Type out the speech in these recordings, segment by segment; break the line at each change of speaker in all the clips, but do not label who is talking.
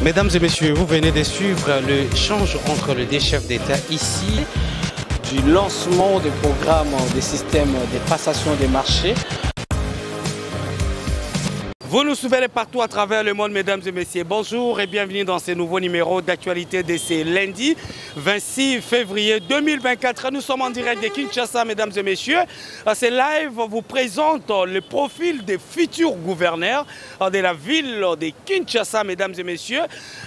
Mesdames et messieurs, vous venez de suivre l'échange entre les deux chefs d'État ici.
Du lancement du programme des systèmes de passation des marchés.
Vous nous suivez partout à travers le monde, mesdames et messieurs. Bonjour et bienvenue dans ce nouveau numéro d'actualité de ce lundi 26 février 2024. Nous sommes en direct de Kinshasa, mesdames et messieurs. Ce live vous présente le profil des futurs gouverneurs de la ville de Kinshasa, mesdames et messieurs.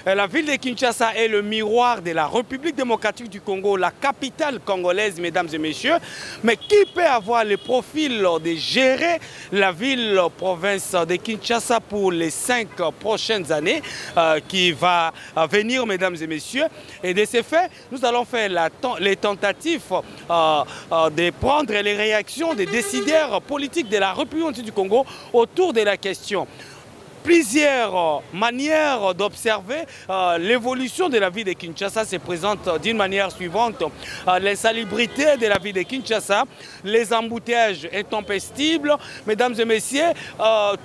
La ville de Kinshasa est le miroir de la République démocratique du Congo, la capitale congolaise, mesdames et messieurs. Mais qui peut avoir le profil de gérer la ville-province de Kinshasa pour les 5 prochaines années qui va venir, mesdames et messieurs. Et de ce fait, nous allons faire les tentatives de prendre les réactions des décideurs politiques de la République du Congo autour de la question. Plusieurs manières d'observer l'évolution de la vie de Kinshasa se présentent d'une manière suivante. L'insalubrité de la vie de Kinshasa, les embouteillages intempestibles, mesdames et messieurs,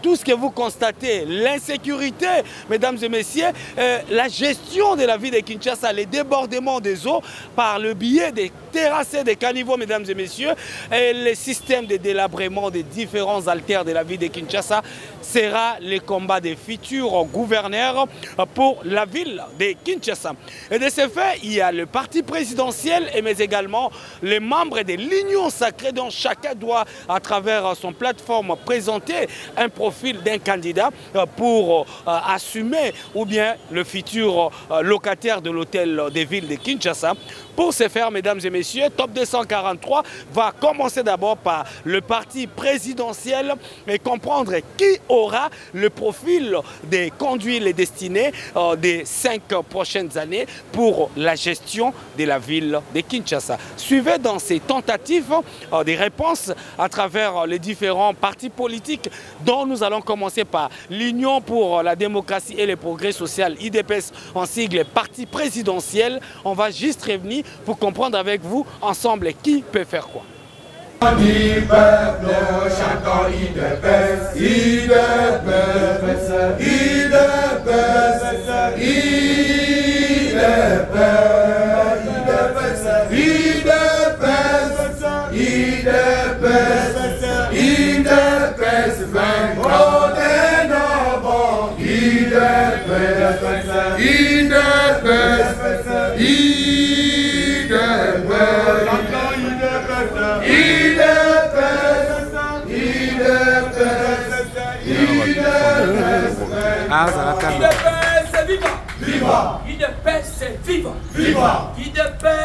tout ce que vous constatez, l'insécurité, mesdames et messieurs, la gestion de la vie de Kinshasa, les débordements des eaux par le biais des terrasses et des caniveaux, mesdames et messieurs, et les systèmes de délabrement des différents altères de la vie de Kinshasa sera le combat des futurs gouverneurs pour la ville de Kinshasa. Et de ce fait, il y a le parti présidentiel, mais également les membres de l'Union sacrée dont chacun doit, à travers son plateforme, présenter un profil d'un candidat pour assumer ou bien le futur locataire de l'hôtel de ville de Kinshasa. Pour ce faire, mesdames et messieurs, Top 243 va commencer d'abord par le parti présidentiel et comprendre qui aura le profil de conduire les destinées des 5 prochaines années pour la gestion de la ville de Kinshasa. Suivez dans ces tentatives des réponses à travers les différents partis politiques dont nous allons commencer par l'Union pour la démocratie et le progrès social, IDPS en sigle parti présidentiel. On va juste revenir pour comprendre avec vous ensemble qui peut faire quoi.
Du peuple, chantons IDPS, IDPS, IDPS, IDPS, IDPS, IDPS, IDPS, vaincrons des novembre, IDPS, IDPS,
IDPS, viva! Viva! IDPS, viva! Viva! IDPS,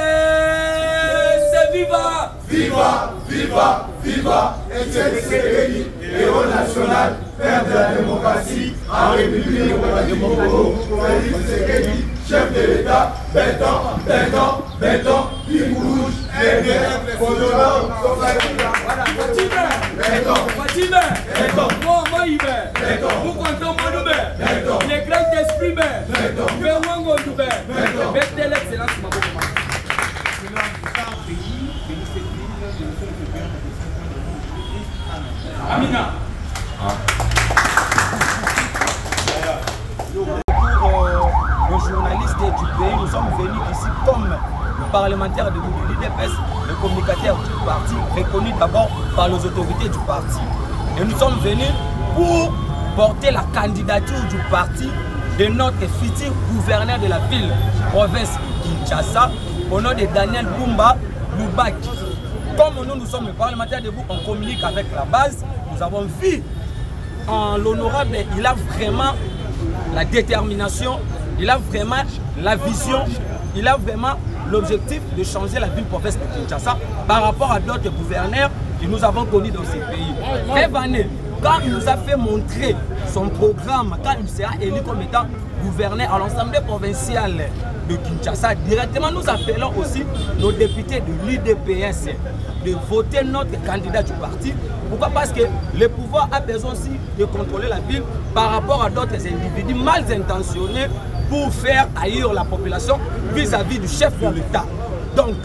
viva!
Viva! Viva! Viva! Tshisekedi, héros national, père de la démocratie, en République démocratique du Congo, Félix Tshisekedi, chef de l'État, béton, béton, béton, il bouge, et bien, béton,
vous comptez mon nommé, les grands esprits, mais Wango Noubé, mettez l'excellence, ma bonne. Amina.
Nos journalistes du pays, nous sommes venus ici comme le parlementaire de l'UDPS, le communicateur du parti, reconnu d'abord par les autorités du parti. Et nous sommes venus pour porter la candidature du parti de notre futur gouverneur de la ville, province Kinshasa, au nom de Daniel Bumba Lubaki. Comme nous sommes les parlementaires debout, on communique avec la base. Nous avons vu en l'honorable, il a vraiment la détermination, il a vraiment la vision, il a vraiment l'objectif de changer la ville-province de Kinshasa par rapport à d'autres gouverneurs que nous avons connus dans ces pays. Quand il nous a fait montrer son programme, quand il sera élu comme étant gouverneur à l'Assemblée provinciale de Kinshasa, directement nous appelons aussi nos députés de l'UDPS de voter notre candidat du parti. Pourquoi? Parce que le pouvoir a besoin aussi de contrôler la ville par rapport à d'autres individus mal intentionnés pour faire ailleurs la population vis-à-vis du chef de l'État. Donc,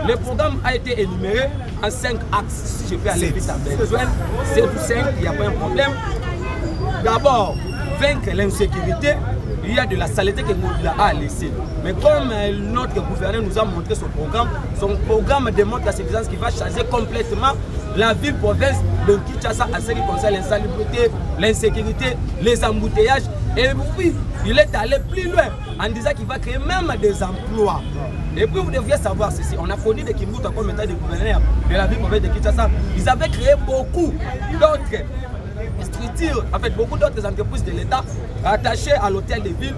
le programme a été énuméré en 5 axes. Si je peux aller vite à besoin, c'est tout 5, il n'y a pas un problème. D'abord, vaincre l'insécurité. il y a de la saleté que Moubila a laissée. Mais comme notre gouverneur nous a montré son programme démontre la suffisance qui va changer complètement la ville-province de Kinshasa à ce qui concerne l'insalubrité, l'insécurité, les embouteillages. Et puis, il est allé plus loin en disant qu'il va créer même des emplois. Et puis, vous devriez savoir ceci. On a connu de Kimbuta comme état de gouverneur de la ville-province de Kinshasa. Ils avaient créé beaucoup d'autres structures, en fait, beaucoup d'autres entreprises de l'État attachées à l'hôtel de ville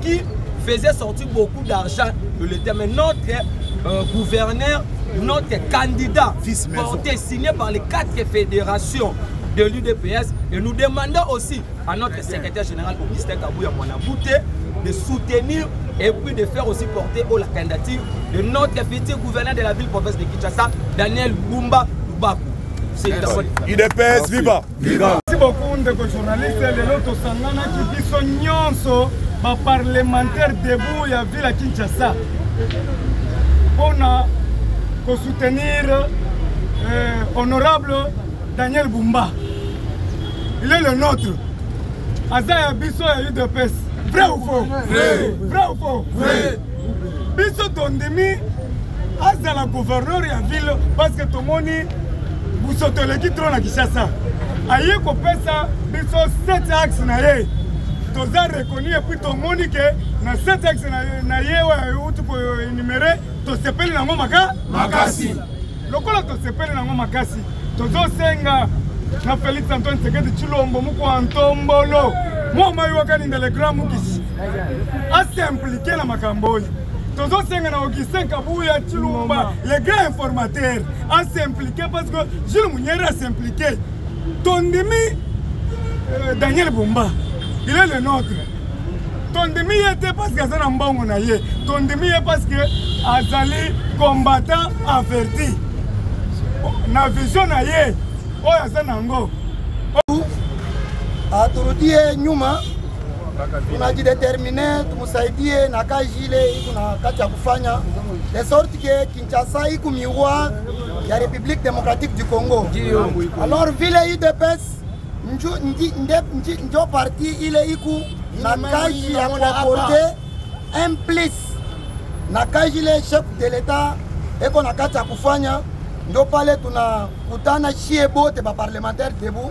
qui faisaient sortir beaucoup d'argent de l'État. Mais notre gouverneur, notre candidat porté, signé par les 4 fédérations de l'UDPS, et nous demandons aussi à notre secrétaire général Augustin Kabouya Mwanabouté de soutenir et puis de faire aussi porter la candidature de notre futur gouverneur de la ville-province de Kinshasa, Daniel Bumba Lubaku.
UDPS, viva!
Merci beaucoup, de journalistes. Les autres sangana qui sont nyonso, parlementaires debout, il y a vu la Kinshasa. On a soutenir honorable Daniel Bumba. Il est le nôtre. Azaya Bisso et UDPS. Vrai ou faux? Vrai. Vrai ou faux? Vrai. Bisso Tondemi, Azala gouverneur et la ville, parce que tout le monde Boussotoleki trop na Kinshasa. Aïe Kopesa, Bisso 7 axes na ye. Toza reconnu et puis tout le monde que na 7 axes na ye, ou tu peux énumérer, to sepeli na makasi. Lokola to sepeli na makasi. Tozo senga na Félix Antoine Tshisekedi Tshilombo muko Antombolo. Moi mayuakani dans le grand Mukisi. A s'impliquer na makamboyi. Tozo senga na Augustin Kabouya Tshilomba, les grands informateurs, à s'impliquer parce que Jules Mouniera s'impliquer. Tondemi Daniel Bumba, il est le nôtre. Tondemi était parce que ça n'a pas monnaie. Tondemi est parce que Azali combattant averti. Na vision na ye, oya zanango.
Aturudie nyuma, tunajidetermine, tumusaidie na kazi ile kuna kati ya kufanya de sorte que Kinshasa iko miwa ya République démocratique du Congo. Alors vile UDPS njo parti ile iko na kazi ya kuapporter un plus na kazi ile chef de l'État eko na kati ya kufanya. Ndio pale tunakutana shie bote ba parlementaire debout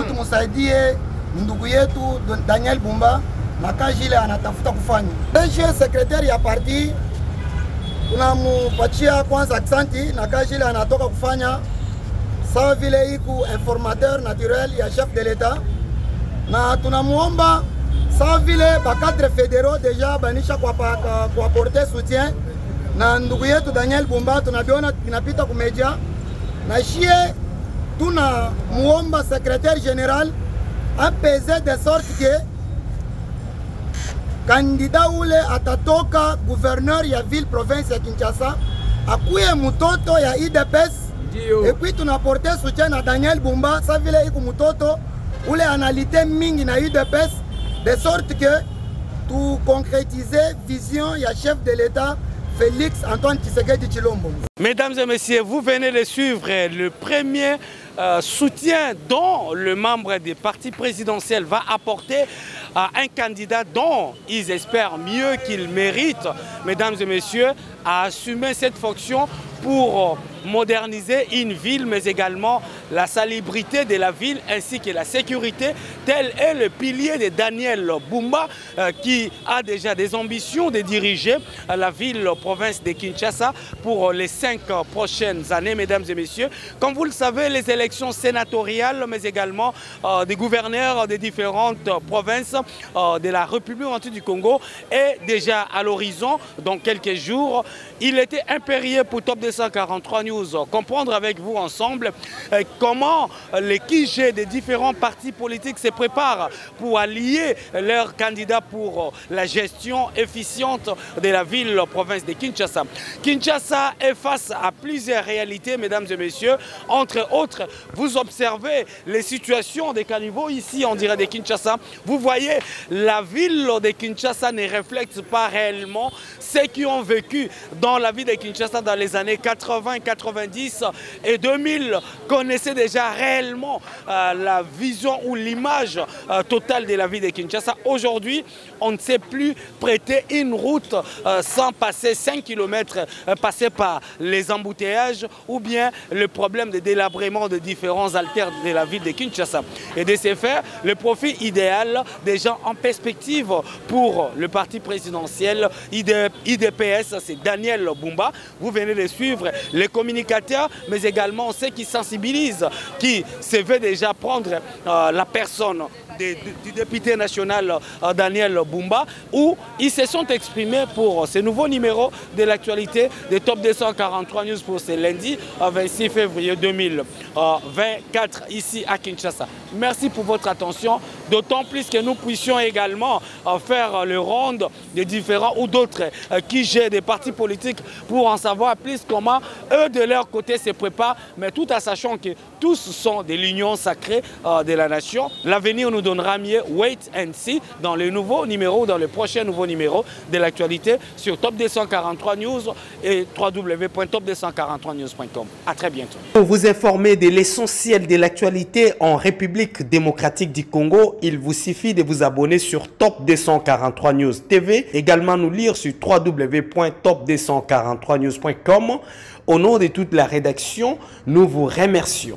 tumusaidie ndugu yetu Daniel Bumba na kazi ile anatafuta kufanya. Deshe secrétaire ya parti tunamupatia kwanza aksanti na kazi ile anatoka kufanya sawa vile iko informateur naturel ya chef de l'État, na tunamuomba sawa vile ba 4 fédéraux déjà banisha kwa apporter soutien na ndugu yetu Daniel Bumba. Tunabiona inapita kumedia na shie tuna muomba secrétaire général apaiser de sorte que candidat ule atatoka gouverneur ya ville province ya Kinshasa akuye mutoto ya UDPS, et puis tunaporter soutien na Daniel Bumba sa vile iku mutoto ule analite mingi na UDPS, de sorte que tu concrétiser vision ya chef de l'État Félix Antoine Tshisekedi Tshilombo.
Mesdames et messieurs, vous venez de suivre le premier soutien dont le membre des partis présidentiels va apporter à un candidat dont ils espèrent mieux qu'il mérite, mesdames et messieurs, à assumer cette fonction pour moderniser une ville, mais également la salubrité de la ville ainsi que la sécurité. Tel est le pilier de Daniel Bumba qui a déjà des ambitions de diriger la ville-province de Kinshasa pour les 5 prochaines années, mesdames et messieurs. Comme vous le savez, les élections sénatoriales, mais également des gouverneurs des différentes provinces de la République entière du Congo est déjà à l'horizon dans quelques jours. Il était impérieux pour Top 243 News comprendre avec vous ensemble comment les QG des différents partis politiques se préparent pour allier leurs candidats pour la gestion efficiente de la ville-province de Kinshasa. Kinshasa est face à plusieurs réalités, mesdames et messieurs. Entre autres, vous observez les situations des caniveaux ici, on dirait de Kinshasa. Vous voyez, la ville de Kinshasa ne reflète pas réellement ceux qui ont vécu dans la ville de Kinshasa dans les années 80, 90 et 2000 connaissaient déjà réellement la vision ou l'image totale de la ville de Kinshasa. Aujourd'hui, on ne sait plus prêter une route sans passer 5 km, passer par les embouteillages ou bien le problème de délabrement de différents artères de la ville de Kinshasa. Et de ce fait, le profil idéal des gens en perspective pour le parti présidentiel IDPS, c'est Daniel Bumba. Vous venez de suivre les communicateurs, mais également ceux qui sensibilisent, qui se veut déjà prendre la personne du député national Daniel Bumba, où ils se sont exprimés pour ce nouveau numéro de l'actualité de Top 243 News pour ce lundi 26 février 2024 ici à Kinshasa. Merci pour votre attention, d'autant plus que nous puissions également faire le ronde des différents ou d'autres qui gèrent des partis politiques pour en savoir plus comment eux de leur côté se préparent, mais tout en sachant que tous sont de l'union sacrée de la nation. L'avenir nous donnera mieux, wait and see, dans le nouveau numéro, dans le prochain nouveau numéro de l'actualité sur Top 243 News et www.top243news.com. À très bientôt.
Pour vous informer de l'essentiel de l'actualité en République démocratique du Congo, il vous suffit de vous abonner sur Top 243 News TV, également nous lire sur www.top243news.com. Au nom de toute la rédaction, nous vous remercions.